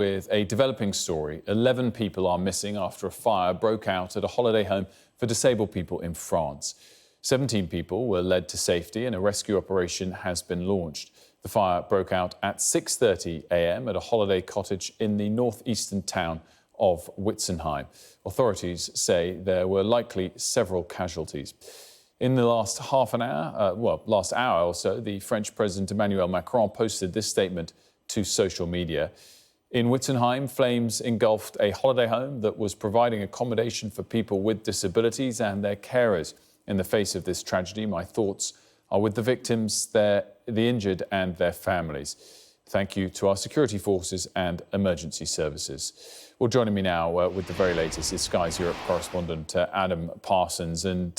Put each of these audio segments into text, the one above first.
With a developing story, 11 people are missing after a fire broke out at a holiday home for disabled people in France. 17 people were led to safety and a rescue operation has been launched. The fire broke out at 6:30 a.m. at a holiday cottage in the northeastern town of Wintzenheim. Authorities say there were likely several casualties. In the last last hour or so, the French President Emmanuel Macron posted this statement to social media. In Wintzenheim, flames engulfed a holiday home that was providing accommodation for people with disabilities and their carers. In the face of this tragedy, my thoughts are with the victims, the injured and their families. Thank you to our security forces and emergency services. Well, joining me now with the very latest is Sky's Europe correspondent Adam Parsons. And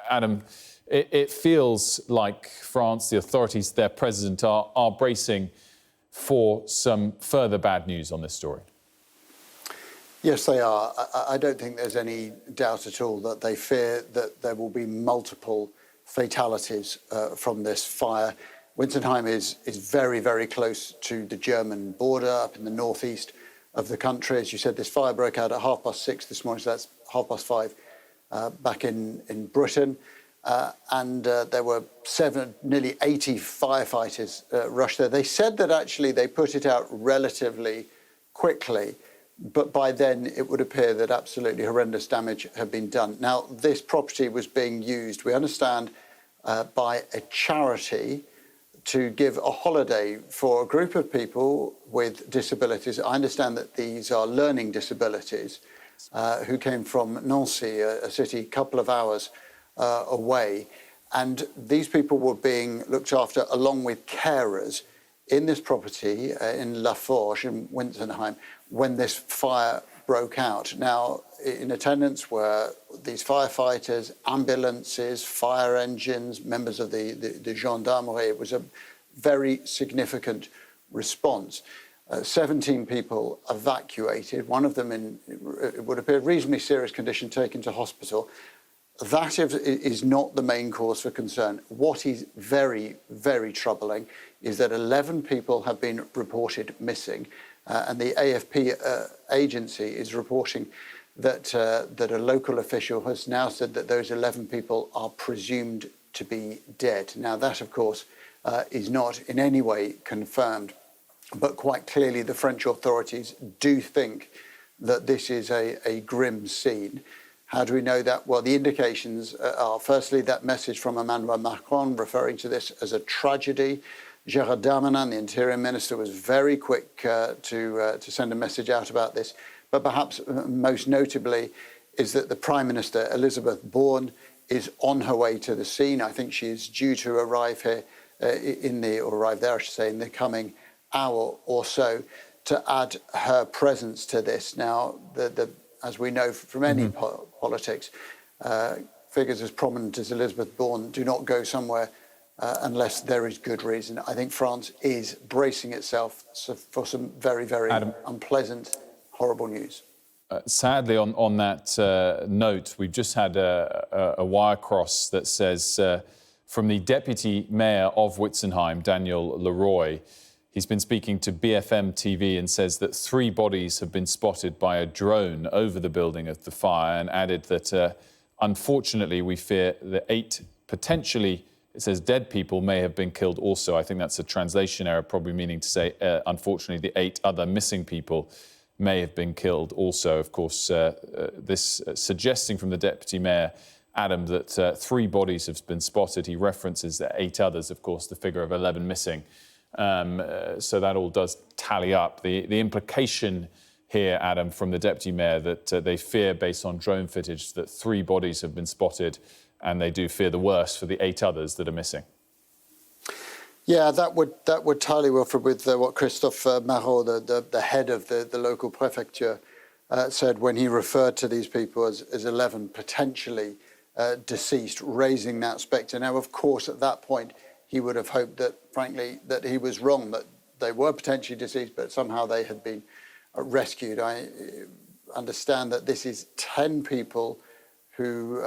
Adam, it feels like France, the authorities, their president are bracing for some further bad news on this story. Yes, they are. I don't think there's any doubt at all that they fear that there will be multiple fatalities from this fire. Wintzenheim is very, very close to the German border, up in the northeast of the country. As you said, this fire broke out at 6:30 this morning, so that's 5:30 back in Britain. And there were nearly 80 firefighters rushed there. They said that actually they put it out relatively quickly, but by then it would appear that absolutely horrendous damage had been done. Now, this property was being used, we understand, by a charity to give a holiday for a group of people with disabilities. I understand that these are learning disabilities who came from Nancy, a city a couple of hours away, and these people were being looked after along with carers in this property in La Forge in Wintzenheim when this fire broke out. Now, in attendance were these firefighters, ambulances, fire engines, members of the gendarmerie. It was a very significant response. 17 people evacuated, one of them in, it would appear, reasonably serious condition, taken to hospital. That is not the main cause for concern. What is very, very troubling is that 11 people have been reported missing, and the AFP agency is reporting that a local official has now said that those 11 people are presumed to be dead. Now, that, of course, is not in any way confirmed, but quite clearly the French authorities do think that this is a grim scene. How do we know that? Well, the indications are, firstly, that message from Emmanuel Macron referring to this as a tragedy. Gerald Darmanin, the Interior Minister, was very quick to send a message out about this. But perhaps most notably is that the Prime Minister, Elizabeth Borne, is on her way to the scene. I think she is due to arrive here arrive there, I should say, in the coming hour or so to add her presence to this. Now, as we know from any politics, figures as prominent as Elizabeth Borne do not go somewhere unless there is good reason. I think France is bracing itself for some very, very unpleasant, horrible news. Sadly, on that note, we've just had a wire cross that says from the Deputy Mayor of Wintzenheim, Daniel Leroy. He's been speaking to BFM TV and says that 3 bodies have been spotted by a drone over the building of the fire, and added that, unfortunately, we fear that 8 potentially, it says, dead people may have been killed also. I think that's a translation error, probably meaning to say, unfortunately, the 8 other missing people may have been killed also. Of course, this suggesting from the Deputy Mayor, Adam, that 3 bodies have been spotted. He references the 8 others, of course, the figure of 11 missing. So that all does tally up. The implication here, Adam, from the Deputy Mayor, that they fear, based on drone footage, that 3 bodies have been spotted, and they do fear the worst for the 8 others that are missing. Yeah, that would tally, Wilfred, with what Christophe Marot, the head of the local prefecture, said when he referred to these people as 11 potentially deceased, raising that spectre. Now, of course, at that point, he would have hoped that, frankly, that he was wrong, that they were potentially deceased, but somehow they had been rescued. I understand that this is 10 people who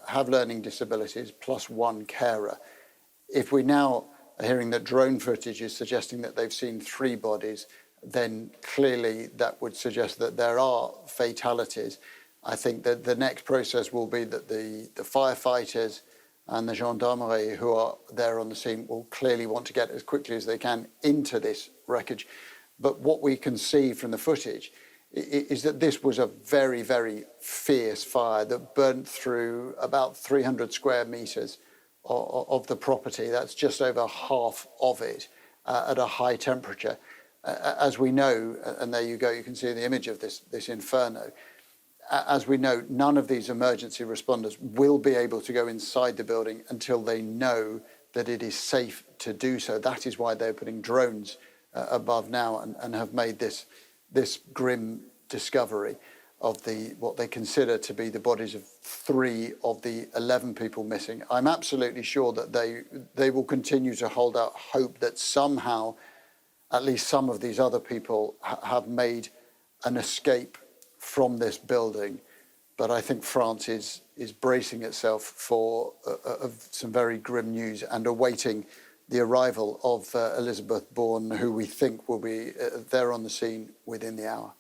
have learning disabilities plus 1 carer. If we now are hearing that drone footage is suggesting that they've seen 3 bodies, then clearly that would suggest that there are fatalities. I think that the next process will be that the firefighters and the gendarmerie who are there on the scene will clearly want to get as quickly as they can into this wreckage. But what we can see from the footage is that this was a very, very fierce fire that burnt through about 300 square metres of the property. That's just over half of it at a high temperature. As we know, and there you go, you can see the image of this inferno. As we know, none of these emergency responders will be able to go inside the building until they know that it is safe to do so. That is why they're putting drones above now and have made this grim discovery of what they consider to be the bodies of 3 of the 11 people missing. I'm absolutely sure that they will continue to hold out hope that somehow at least some of these other people have made an escape from this building. But I think France is bracing itself for some very grim news and awaiting the arrival of Elizabeth Bourne, who we think will be there on the scene within the hour.